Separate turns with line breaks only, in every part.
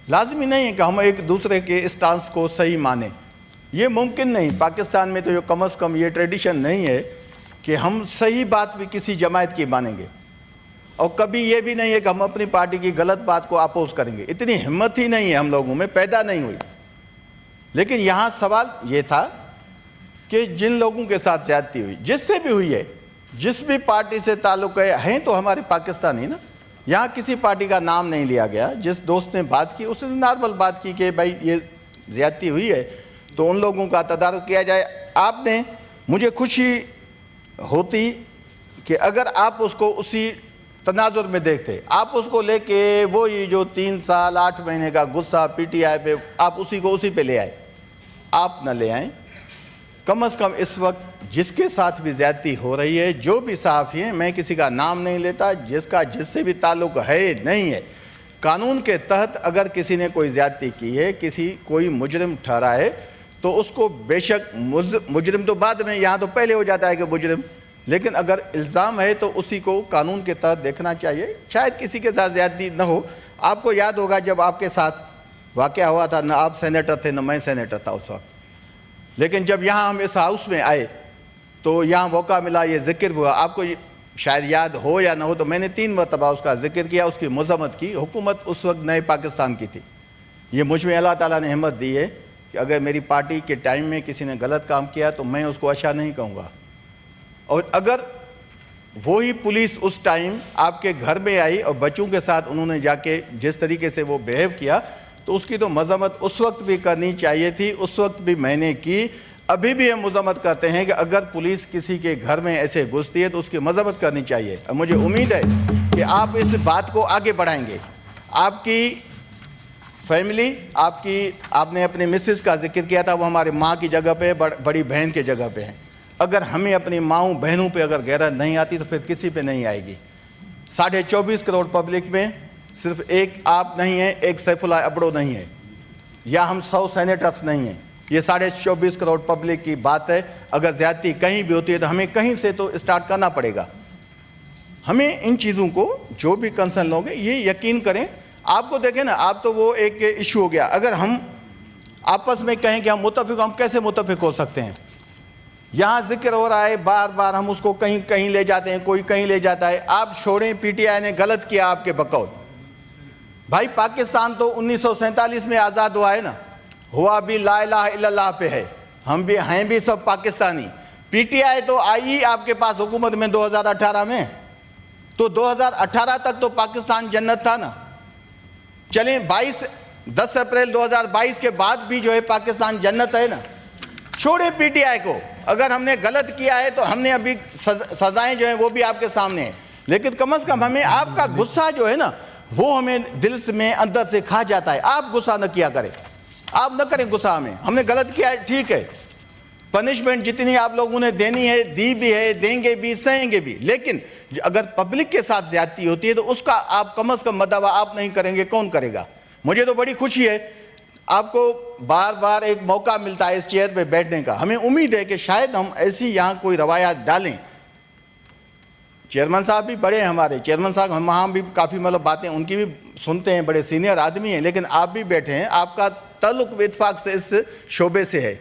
لازمی نہیں ہے کہ ہم ایک دوسرے کے اسٹانس کو صحیح مانیں، یہ ممکن نہیں۔ پاکستان میں تو یہ کم از کم یہ ٹریڈیشن نہیں ہے کہ ہم صحیح بات بھی کسی جماعت کی مانیں گے، اور کبھی یہ بھی نہیں ہے کہ ہم اپنی پارٹی کی غلط بات کو اپوز کریں گے۔ اتنی ہمت ہی نہیں ہے ہم لوگوں میں، پیدا نہیں ہوئی۔ لیکن یہاں سوال یہ تھا کہ جن لوگوں کے ساتھ زیادتی ہوئی، جس سے بھی ہوئی ہے، جس بھی پارٹی سے تعلق ہیں تو ہمارے پاکستانی نا، یہاں کسی پارٹی کا نام نہیں لیا گیا۔ جس دوست نے بات کی اس نے نارمل بات کی کہ بھائی یہ زیادتی ہوئی ہے تو ان لوگوں کا تدارک کیا جائے۔ آپ نے، مجھے خوشی ہوتی کہ اگر آپ اس کو اسی تناظر میں دیکھتے، آپ اس کو لے کے وہ یہ جو 3 سال 8 مہینے کا غصہ پی ٹی آئی پہ، آپ اسی پہ لے آئے۔ آپ نہ لے آئیں۔ کم از کم اس وقت جس کے ساتھ بھی زیادتی ہو رہی ہے، جو بھی صحافی ہیں، میں کسی کا نام نہیں لیتا، جس سے بھی تعلق ہے نہیں ہے، قانون کے تحت اگر کسی نے کوئی زیادتی کی ہے، کوئی مجرم ٹھہرا ہے تو اس کو بے شک مجرم تو بعد میں، یہاں تو پہلے ہو جاتا ہے کہ مجرم، لیکن اگر الزام ہے تو اسی کو قانون کے تحت دیکھنا چاہیے۔ شاید کسی کے ساتھ زیادتی نہ ہو۔ آپ کو یاد ہوگا جب آپ کے ساتھ واقعہ ہوا تھا، نہ آپ سینیٹر تھے نہ میں سینیٹر تھا اس وقت، لیکن جب یہاں ہم اس ہاؤس میں آئے تو یہاں موقع ملا، یہ ذکر ہوا۔ آپ کو شاید یاد ہو یا نہ ہو تو میں نے 3 مرتبہ اس کا ذکر کیا، اس کی مذمت کی۔ حکومت اس وقت نئے پاکستان کی تھی۔ یہ مجھ میں اللہ تعالیٰ نے ہمت دی ہے کہ اگر میری پارٹی کے ٹائم میں کسی نے غلط کام کیا تو میں اس کو اچھا نہیں کہوں گا، اور اگر وہی پولیس اس ٹائم آپ کے گھر میں آئی اور بچوں کے ساتھ انہوں نے جا کے جس طریقے سے وہ بیہیو کیا تو اس کی تو مذمت اس وقت بھی کرنی چاہیے تھی، اس وقت بھی میں نے کی۔ ابھی بھی ہم مذمت کرتے ہیں کہ اگر پولیس کسی کے گھر میں ایسے گھستی ہے تو اس کی مذمت کرنی چاہیے۔ اور مجھے امید ہے کہ آپ اس بات کو آگے بڑھائیں گے۔ آپ کی فیملی، آپ نے اپنے مسز کا ذکر کیا تھا، وہ ہمارے ماں کی جگہ پہ، بڑی بہن کی جگہ پہ ہیں۔ اگر ہمیں اپنی ماؤں بہنوں پہ اگر غیرت نہیں آتی تو پھر کسی پہ نہیں آئے گی۔ 24.5 کروڑ پبلک میں صرف ایک آپ نہیں ہیں، ایک سیف اللہ ابڑو نہیں ہے، یا ہم 100 سینیٹرز نہیں ہیں۔ یہ 24.5 کروڑ پبلک کی بات ہے۔ اگر زیادتی کہیں بھی ہوتی ہے تو ہمیں کہیں سے تو اسٹارٹ کرنا پڑے گا۔ ہمیں ان چیزوں کو، جو بھی کنسرن لوگ ہیں، یہ یقین کریں۔ آپ کو دیکھیں نا، آپ تو وہ ایک ایشو ہو گیا۔ اگر ہم آپس میں کہیں کہ ہم متفق، ہم کیسے متفق ہو سکتے ہیں؟ یہاں ذکر ہو رہا ہے، بار بار ہم اس کو کہیں لے جاتے ہیں، کوئی کہیں لے جاتا ہے۔ آپ چھوڑیں، پی ٹی آئی نے غلط کیا آپ کے بقول۔ بھائی پاکستان تو 1947 میں آزاد ہوا ہے نا، ہوا بھی لا الہ الا اللہ پہ ہے، ہم بھی ہیں بھی سب پاکستانی۔ پی ٹی آئی تو آئی آپ کے پاس حکومت میں 2018 میں، تو 2018 تک تو پاکستان جنت تھا نا۔ چلیں 10 اپریل 2022 کے بعد بھی جو ہے پاکستان جنت ہے نا۔ چھوڑیں پی ٹی آئی کو، اگر ہم نے غلط کیا ہے تو ہم نے ابھی سزائیں جو ہیں وہ بھی آپ کے سامنے ہیں، لیکن کم از کم ہمیں آپ کا غصہ جو ہے نا وہ ہمیں دل میں اندر سے کھا جاتا ہے۔ آپ غصہ نہ کیا کریں، آپ نہ کریں غصہ ہم نے غلط کیا ہے، ٹھیک ہے، پنشمنٹ جتنی آپ لوگوں نے دینی ہے دی بھی ہے، دیں گے بھی، سہیں گے بھی، لیکن اگر پبلک کے ساتھ زیادتی ہوتی ہے تو اس کا آپ کم از کم مداوع آپ نہیں کریں گے، کون کرے گا؟ مجھے تو بڑی خوشی ہے، آپ کو بار بار ایک موقع ملتا ہے اس چیئر پہ بیٹھنے کا۔ ہمیں امید ہے کہ شاید ہم ایسی یہاں کوئی روایات ڈالیں۔ چیئرمین صاحب بھی بڑے ہیں ہمارے، چیئرمین صاحب ہم وہاں بھی کافی باتیں ان کی بھی سنتے ہیں، بڑے سینئر آدمی ہیں، لیکن آپ بھی بیٹھے ہیں، آپ کا تعلق بھی اتفاق سے اس شعبے سے ہے۔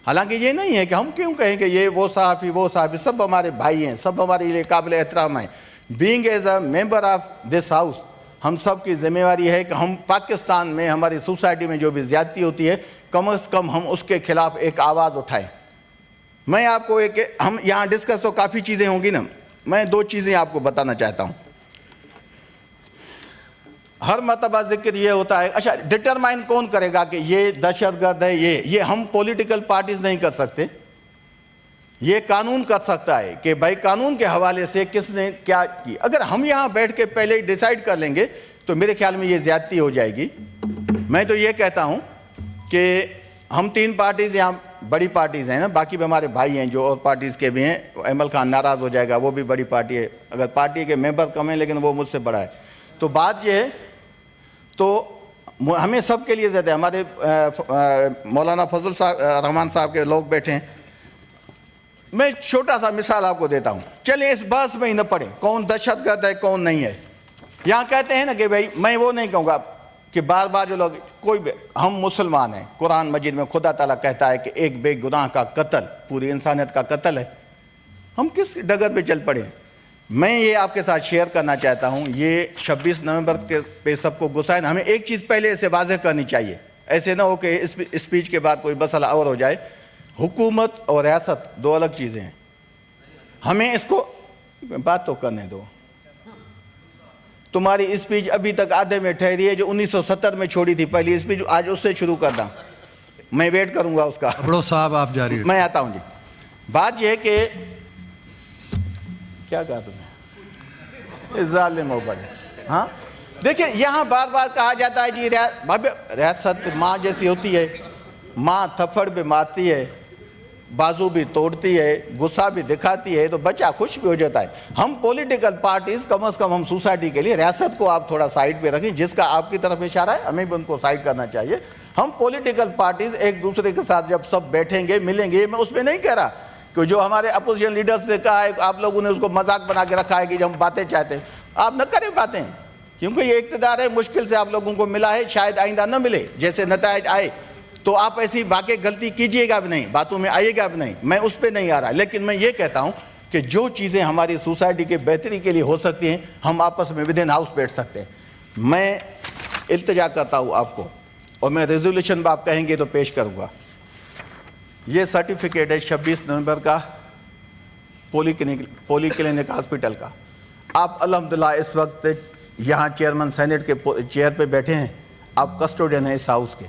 حالانکہ یہ نہیں ہے کہ ہم کیوں کہیں کہ یہ وہ صحافی، سب ہمارے بھائی ہیں، سب ہمارے لیے قابل احترام ہیں۔ Being as a member of this house, ہم سب کی ذمہ داری ہے کہ ہم پاکستان میں، ہماری سوسائٹی میں جو بھی زیادتی ہوتی ہے، کم از کم ہم اس کے خلاف ایک آواز اٹھائیں۔ میں آپ کو ہم یہاں ڈسکس تو کافی چیزیں ہوں گی نا، میں 2 چیزیں آپ کو بتانا چاہتا ہوں۔ ہر مرتبہ ذکر یہ ہوتا ہے، اچھا ڈٹرمائن کون کرے گا کہ یہ دہشت گرد ہے؟ یہ ہم پولیٹیکل پارٹیز نہیں کر سکتے، یہ قانون کر سکتا ہے کہ بھائی قانون کے حوالے سے کس نے کیا کی۔ اگر ہم یہاں بیٹھ کے پہلے ڈیسائیڈ کر لیں گے تو میرے خیال میں یہ زیادتی ہو جائے گی۔ میں تو یہ کہتا ہوں کہ ہم 3 پارٹیز یہاں بڑی پارٹیز ہیں نا، باقی بھی ہمارے بھائی ہیں جو اور پارٹیز کے بھی ہیں۔ ایمل خان ناراض ہو جائے گا، وہ بھی بڑی پارٹی ہے، اگر پارٹی کے ممبر کم ہیں لیکن وہ مجھ سے بڑا ہے۔ تو بات یہ ہے، تو ہمیں سب کے لیے زیادہ ہے۔ ہمارے مولانا فضل صاحب رحمان صاحب کے لوگ بیٹھے ہیں۔ میں چھوٹا سا مثال آپ کو دیتا ہوں، چلیں اس بحث میں ہی نہ پڑیں کون دہشت گرد ہے کون نہیں ہے۔ یہاں کہتے ہیں نا کہ بھائی میں وہ نہیں کہوں گا، کہ بار بار جو لوگ کوئی بھی ہم مسلمان ہیں، قرآن مجید میں خدا تعالیٰ کہتا ہے کہ ایک بے گناہ کا قتل پوری انسانیت کا قتل ہے، ہم کس ڈگر پہ چل پڑے ہیں؟ میں یہ آپ کے ساتھ شیئر کرنا چاہتا ہوں، یہ 26 نومبر کے پہ سب کو غصہ ہے نا، ہمیں ایک چیز پہلے اسے واضح کرنی چاہیے، ایسے نہ ہو کہ اسپیچ کے بعد کوئی مسئلہ اور ہو جائے۔ حکومت اور ریاست دو الگ چیزیں ہیں، ہمیں اس کو بات تو کرنے دو۔ تمہاری اسپیچ ابھی تک آدھے میں ٹھہری ہے، جو 1970 میں چھوڑی تھی پہلی اسپیچ، آج اس سے شروع کرنا، میں ویٹ کروں گا اس کا۔
بڑو صاحب آپ جاری رکھیں۔
میں آتا ہوں جی۔ بات یہ ہے کہ کیا کہا تم نے؟ ظالم ہو بڑے، ہاں دیکھیں یہاں بار بار کہا جاتا ہے جی ریاست ماں جیسی ہوتی ہے، ماں تھپڑ بھی مارتی ہے، بازو بھی توڑتی ہے، غصہ بھی دکھاتی ہے، تو بچہ خوش بھی ہو جاتا ہے۔ ہم پولیٹیکل پارٹیز کم از کم ہم سوسائٹی کے لیے، ریاست کو آپ تھوڑا سائیڈ پہ رکھیں، جس کا آپ کی طرف اشارہ ہے ہمیں بھی ان کو سائیڈ کرنا چاہیے۔ ہم پولیٹیکل پارٹیز ایک دوسرے کے ساتھ جب سب بیٹھیں گے ملیں گے، میں اس میں نہیں کہہ رہا کہ جو ہمارے اپوزیشن لیڈرز نے کہا ہے آپ لوگوں نے اس کو مذاق بنا کے رکھا ہے کہ ہم باتیں چاہتے ہیں، آپ نہ کریں باتیں، کیونکہ یہ اقتدار ہے، مشکل سے آپ لوگوں کو ملا ہے، شاید آئندہ نہ ملے، جیسے نتائج آئے تو آپ ایسی واقعی غلطی کیجئے گا بھی نہیں، باتوں میں آئیے گا بھی نہیں، میں اس پہ نہیں آ رہا، لیکن میں یہ کہتا ہوں کہ جو چیزیں ہماری سوسائٹی کے بہتری کے لیے ہو سکتی ہیں ہم آپس میں ود ان ہاؤس بیٹھ سکتے ہیں۔ میں التجا کرتا ہوں آپ کو، اور میں ریزولوشن بھی آپ کہیں گے تو پیش کروں گا۔ یہ سرٹیفکیٹ ہے 26 نومبر کا پولی کلینک ہاسپٹل کا۔ آپ الحمدللہ اس وقت یہاں چیئرمین سینٹ کے چیئر پہ بیٹھے ہیں، آپ کسٹوڈین ہیں اس ہاؤس کے۔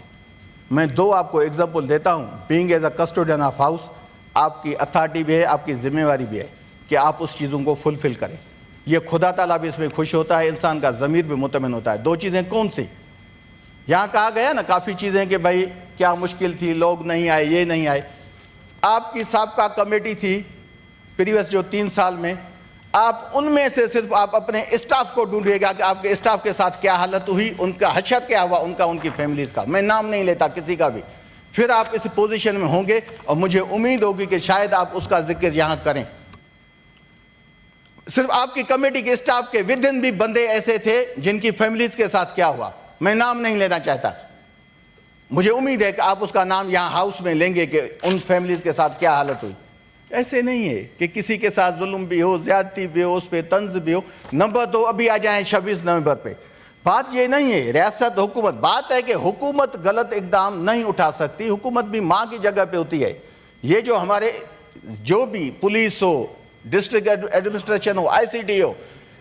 میں دو آپ کو ایگزامپل دیتا ہوں، being as a custodian of house, آپ کی اتھارٹی بھی ہے، آپ کی ذمہ داری بھی ہے کہ آپ اس چیزوں کو فلفل کریں۔ یہ خدا تعالیٰ بھی اس میں خوش ہوتا ہے، انسان کا ضمیر بھی مطمئن ہوتا ہے۔ دو چیزیں کون سی؟ یہاں کہا گیا نا کافی چیزیں کہ بھائی کیا مشکل تھی، لوگ نہیں آئے، یہ نہیں آئے۔ آپ کی سابقہ کمیٹی تھی پریویس جو 3 سال میں، آپ ان میں سے صرف آپ اپنے اسٹاف کو ڈھونڈیے گا کہ آپ کے اسٹاف کے ساتھ کیا حالت ہوئی، ان کا حشر کیا ہوا، ان کی فیملیز کا، میں نام نہیں لیتا کسی کا بھی، پھر آپ اس پوزیشن میں ہوں گے اور مجھے امید ہوگی کہ شاید آپ اس کا ذکر یہاں کریں۔ صرف آپ کی کمیٹی کے اسٹاف کے ودن بھی بندے ایسے تھے جن کی فیملیز کے ساتھ کیا ہوا، میں نام نہیں لینا چاہتا، مجھے امید ہے کہ آپ اس کا نام یہاں ہاؤس میں لیں گے کہ ان فیملیز کے ساتھ کیا حالت ہوئی۔ ایسے نہیں ہے کہ کسی کے ساتھ ظلم بھی ہو، زیادتی بھی ہو، اس پہ طنز بھی ہو۔ نمبر 2 ابھی آ جائیں 26 نومبر پہ، بات یہ نہیں ہے ریاست حکومت، بات ہے کہ حکومت غلط اقدام نہیں اٹھا سکتی، حکومت بھی ماں کی جگہ پہ ہوتی ہے۔ یہ جو ہمارے جو بھی پولیس ہو، ڈسٹرکٹ ایڈمنسٹریشن ہو، ICT ہو،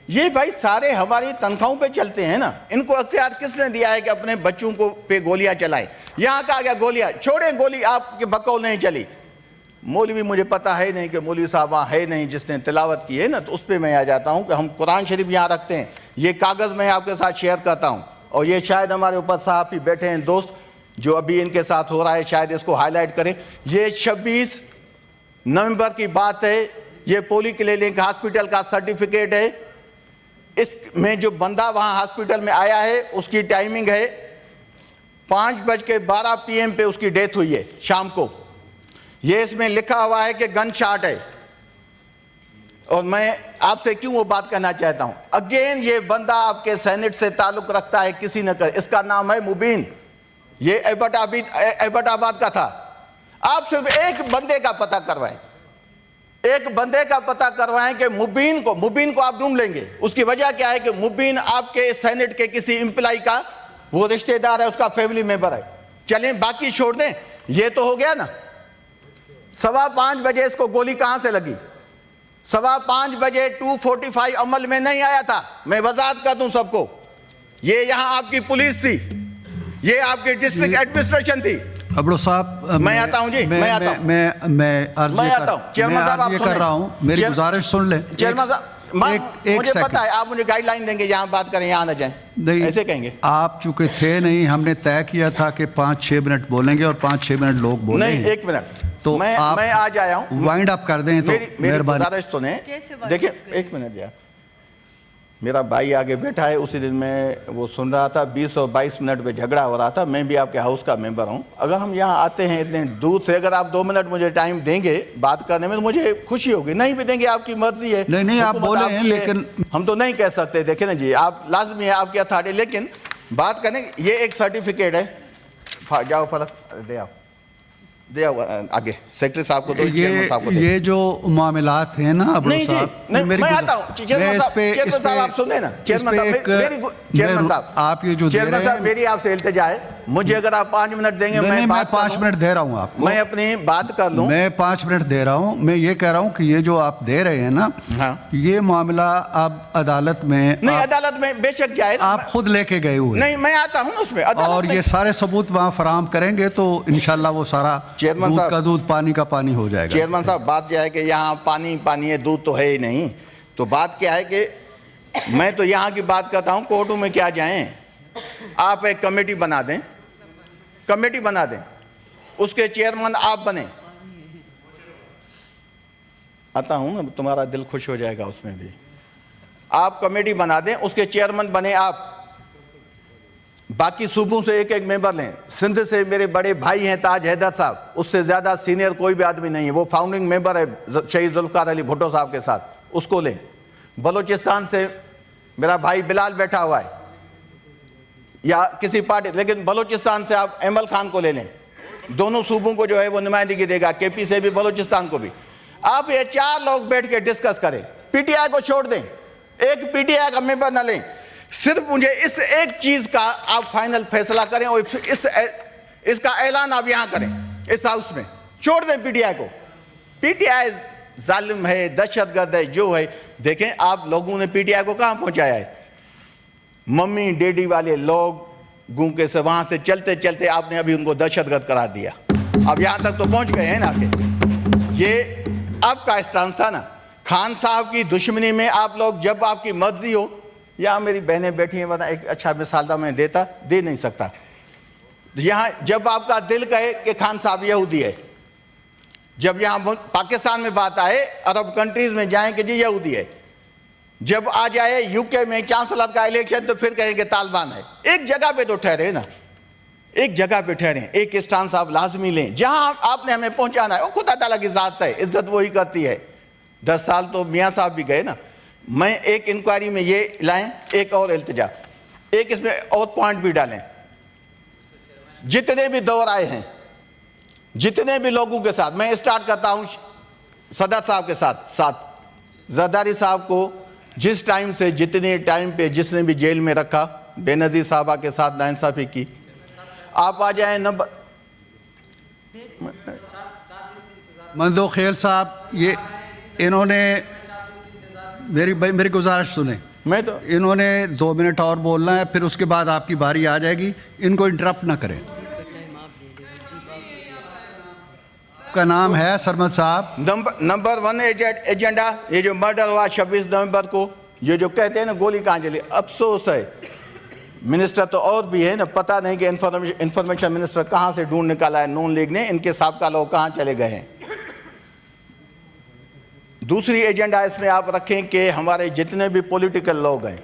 یہ بھائی سارے ہماری تنخواہوں پہ چلتے ہیں نا، ان کو اختیار کس نے دیا ہے کہ اپنے بچوں کو پہ گولیاں چلائیں؟ یہاں کہا گیا گولیاں چھوڑیں، گولی آپ کے بقول نہیں چلی۔ مولوی مجھے پتہ ہے نہیں کہ مولوی صاحب وہاں ہے نہیں جس نے تلاوت کی ہے نا، تو اس پہ میں آ جاتا ہوں کہ ہم قرآن شریف یہاں رکھتے ہیں، یہ کاغذ میں آپ کے ساتھ شیئر کرتا ہوں، اور یہ شاید ہمارے اوپر صحافی بیٹھے ہیں دوست جو ابھی ان کے ساتھ ہو رہا ہے، شاید اس کو ہائی لائٹ کریں۔ یہ 26 نومبر کی بات ہے، یہ پولی کلینک ہاسپٹل کا سرٹیفکیٹ ہے، اس میں جو بندہ وہاں ہاسپٹل میں آیا ہے اس کی ٹائمنگ ہے 5:12 PM پہ اس کی ڈیتھ ہوئی ہے شام کو۔ یہ اس میں لکھا ہوا ہے کہ گن شاٹ ہے، اور میں آپ سے کیوں وہ بات کہنا چاہتا ہوں، اگین یہ بندہ آپ کے سینٹ سے تعلق رکھتا ہے کسی نہ کر، اس کا نام ہے مبین، یہ ایبٹ آباد کا تھا۔ آپ صرف ایک بندے کا پتہ کروائیں، ایک بندے کا پتہ کروائیں کہ مبین کو آپ ڈھونڈ لیں گے۔ اس کی وجہ کیا ہے کہ مبین آپ کے سینٹ کے کسی امپلائی کا وہ رشتہ دار ہے، اس کا فیملی ممبر ہے۔ چلیں باقی چھوڑ دیں، یہ تو ہو گیا نا۔ 5:15 بجے اس کو گولی کہاں سے لگی؟ 5:15 بجے 2:45 عمل میں نہیں آیا تھا، میں وضاحت کر دوں سب کو، یہ یہاں آپ کی پولیس تھی، یہ آپ کی ڈسٹرکٹ ایڈمنسٹریشن تھی۔
ابڑو صاحب
میں آتا ہوں جی، میں آتا ہوں،
میں عرض کر رہا ہوں، میری گزارش سن لیں
چیئرمین صاحب، مجھے پتا ہے آپ مجھے گائیڈ لائن دیں گے، یہاں بات کریں، یہاں نہ جائیں، ایسے کہیں گے۔
آپ چونکہ تھے نہیں، ہم نے طے کیا تھا کہ 5-6 منٹ بولیں گے اور 5-6 منٹ لوگ بولیں گے۔
نہیں 1 منٹ،
تو
میں آج آیا ہوں،
وائنڈ اپ کر دیں تو
میری گزارش سنیں۔ دیکھیں 1 منٹ یار، میرا بھائی آگے بیٹھا ہے، اسی دن میں وہ سن رہا تھا، 20 اور 22 منٹ پہ جھگڑا ہو رہا تھا، میں بھی آپ کے ہاؤس کا ممبر ہوں، اگر ہم یہاں آتے ہیں اتنے دور سے، اگر آپ 2 منٹ مجھے ٹائم دیں گے بات کرنے میں تو مجھے خوشی ہوگی، نہیں بھی دیں گے آپ کی مرضی ہے،
نہیں آپ بولے ہیں، لیکن
ہم تو نہیں کہہ سکتے، دیکھیں نا جی، آپ لازمی ہے آپ کی اتھارٹی، لیکن بات کریں یہ ایک سرٹیفکیٹ ہے, جاؤ فلک دے آؤ آگے سیکرٹری صاحب کو دو, چیئرمین صاحب کو دے.
یہ جو معاملات ہیں نا ابرو
نہیں
صاحب,
جی میں آتا ہوں, چیئرمین صاحب آپ سنیں نا, چیئرمین صاحب
آپ یہ جو
چیئرمین صاحب میری آپ سے التجا ہے, مجھے اگر آپ 5 منٹ دیں گے میں
5 منٹ دے رہا ہوں آپ کو,
میں اپنی بات کر لوں.
میں 5 منٹ دے رہا ہوں. میں یہ کہہ رہا ہوں کہ یہ جو آپ دے رہے ہیں نا, یہ معاملہ اب عدالت میں,
نہیں عدالت میں بے شک جائے,
آپ خود لے کے گئے ہوئے,
نہیں میں آتا ہوں اس میں,
اور یہ سارے ثبوت وہاں فراہم کریں گے تو انشاءاللہ وہ سارا دودھ کا دودھ پانی کا پانی ہو جائے گا.
چیئرمین صاحب بات یہ ہے کہ یہاں پانی ہے, دودھ تو ہے ہی نہیں. تو بات کیا ہے کہ میں تو یہاں کی بات کرتا ہوں, کورٹوں میں کیا جائیں, آپ ایک کمیٹی بنا دیں, اس کے چیئرمین آپ بنیں. آتا ہوں نا, تمہارا دل خوش ہو جائے گا اس میں بھی. آپ کمیٹی بنا دیں, اس کے چیئرمین بنے آپ, باقی صوبوں سے ایک ممبر لیں. سندھ سے میرے بڑے بھائی ہیں تاج حیدر صاحب, اس سے زیادہ سینئر کوئی بھی آدمی نہیں ہے, وہ فاؤنڈنگ ممبر ہے شہید ذوالفقار علی بھٹو صاحب کے ساتھ, اس کو لیں. بلوچستان سے میرا بھائی بلال بیٹھا ہوا ہے, یا کسی پارٹی, لیکن بلوچستان سے آپ ایمل خان کو لے لیں, دونوں صوبوں کو جو ہے وہ نمائندگی دے گا, کے پی سے بھی بلوچستان کو بھی. آپ یہ 4 لوگ بیٹھ کے ڈسکس کریں, پی ٹی آئی کو چھوڑ دیں, ایک پی ٹی آئی کا ممبر نہ لیں, صرف مجھے اس ایک چیز کا آپ فائنل فیصلہ کریں, اور اس کا اعلان آپ یہاں کریں اس ہاؤس میں. چھوڑ دیں پی ٹی آئی کو. پی ٹی آئی ظالم ہے, دہشت گرد ہے, جو ہے. دیکھیں آپ لوگوں نے پی ٹی آئی کو کہاں پہنچایا ہے, ممی ڈیڈی والے لوگ گوں کے سے وہاں سے چلتے چلتے آپ نے ابھی ان کو دہشت گرد قرار دیا. اب یہاں تک تو پہنچ گئے ہیں نا کہ یہ آپ کا اسٹانس تھا نا. خان صاحب کی دشمنی میں آپ لوگ, جب آپ کی مرضی ہو, یہاں میری بہنیں بیٹھی ہیں, ورنہ ایک اچھا مثال تھا میں دے نہیں سکتا. یہاں جب آپ کا دل کہے کہ خان صاحب یہودی ہے, جب یہاں پاکستان میں بات آئے, عرب کنٹریز میں جائیں کہ جی یہودی ہے, جب آ جائے یو کے میں چانسلر کا الیکشن تو پھر کہیں کہ طالبان ہے. ایک جگہ پہ تو ٹھہرے نا, ایک جگہ پہ ٹھہریں, ایک اسٹانس آپ لازمی لیں. جہاں آپ نے ہمیں پہنچانا ہے وہ خدا تعالیٰ کی ذات ہے, عزت وہی کرتی ہے. 10 سال تو میاں صاحب بھی گئے نا. میں ایک انکوائری میں یہ لائیں, ایک اور التجا, ایک اس میں اور پوائنٹ بھی ڈالیں. جتنے بھی دور آئے ہیں, جتنے بھی لوگوں کے ساتھ, میں اسٹارٹ کرتا ہوں صدر صاحب کے ساتھ. زرداری صاحب کو جس ٹائم سے جتنے ٹائم پہ جس نے بھی جیل میں رکھا, بے نظیر صاحبہ کے ساتھ ناانصافی کی. آپ آ جائیں نمبر
مندو خیل صاحب, یہ انہوں نے میری گزارش سنیں,
میں تو
انہوں نے 2 منٹ اور بولنا ہے, پھر اس کے بعد آپ کی باری آ جائے گی. ان کو انٹرپٹ نہ کریں. کا نام ہے سرمد صاحب.
نمبر 1 ایجنڈا, یہ جو مرڈر ہوا 26 نومبر کو, یہ جو کہتے ہیں نا گولی کہاں چلی. افسوس ہے منسٹر تو اور بھی ہے نا, پتہ نہیں کہ انفارمیشن منسٹر کہاں سے ڈھونڈ نکالا ہے نون لیگ نے, ان کے سابقہ لوگ کہاں چلے گئے ہیں. دوسری ایجنڈا اس میں آپ رکھیں کہ ہمارے جتنے بھی پولیٹیکل لوگ ہیں,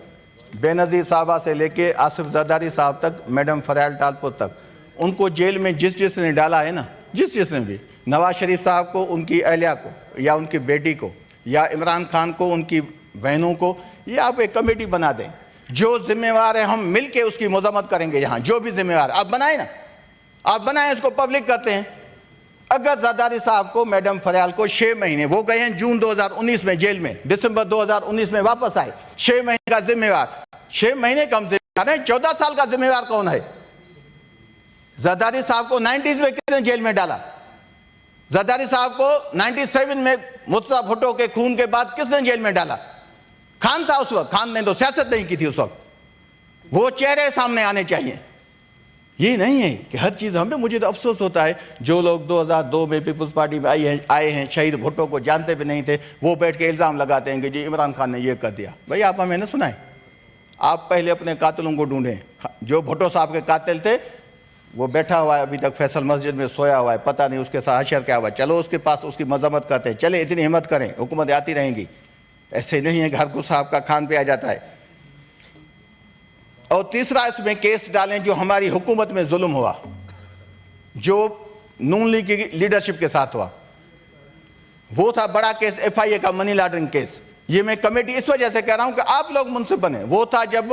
بے نظیر صاحبہ سے لے کے آصف زرداری صاحب تک, میڈم فریال ٹالپور تک, ان کو جیل میں جس نے ڈالا ہے نا, جس نے بھی, نواز شریف صاحب کو, ان کی اہلیہ کو, یا ان کی بیٹی کو, یا عمران خان کو, ان کی بہنوں کو, یہ آپ ایک کمیٹی بنا دیں. جو ذمہ وار ہے ہم مل کے اس کی مذمت کریں گے. یہاں جو بھی ذمہ وار آپ بنائیں نا, آپ بنائیں, اس کو پبلک کرتے ہیں. اگر زرداری صاحب کو, میڈم فریال کو 6 مہینے, وہ گئے ہیں جون 2019 میں جیل میں, دسمبر 2019 میں واپس آئے, 6 مہینے کا ذمہ وار, 6 مہینے کم ذمہ وار ہے, 14 سال کا ذمہ وار کون ہے؟ زرداری صاحب کو 90s میں کس نے جیل میں ڈالا؟ زرداری صاحب کو 97 میں مرتضیٰ بھٹو کے خون کے بعد کس نے جیل میں ڈالا؟ خان تھا اس وقت. خان نے تو سیاست نہیں کی تھی اس وقت. وہ چہرے سامنے آنے چاہیے. یہ نہیں ہے کہ ہر چیز ہمیں, مجھے تو افسوس ہوتا ہے جو لوگ 2002 میں پیپلز پارٹی میں آئے ہیں, شہید بھٹو کو جانتے بھی نہیں تھے, وہ بیٹھ کے الزام لگاتے ہیں کہ جی عمران خان نے یہ کر دیا. بھائی آپ ہمیں نہ سنائیں, آپ پہلے اپنے قاتلوں کو ڈھونڈیں. جو بھٹو صاحب کے قاتل تھے وہ بیٹھا ہوا ہے ابھی تک فیصل مسجد میں سویا ہوا ہے, پتہ نہیں اس کے ساتھ حشر کیا ہوا ہے. چلو اس کے پاس اس کی مذمت کرتے ہیں, چلے اتنی ہمت کریں, حکومت آتی رہیں گی. ایسے نہیں ہے کہ ہر کوئی صاحب کا کھان پہ آ جاتا ہے. اور تیسرا اس میں کیس ڈالیں جو ہماری حکومت میں ظلم ہوا, جو نون لیگ کی لیڈرشپ کے ساتھ ہوا. وہ تھا بڑا کیس ایف آئی اے کا منی لانڈرنگ کیس. یہ میں کمیٹی اس وجہ سے کہہ رہا ہوں کہ آپ لوگ منصف بنیں. وہ تھا جب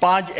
5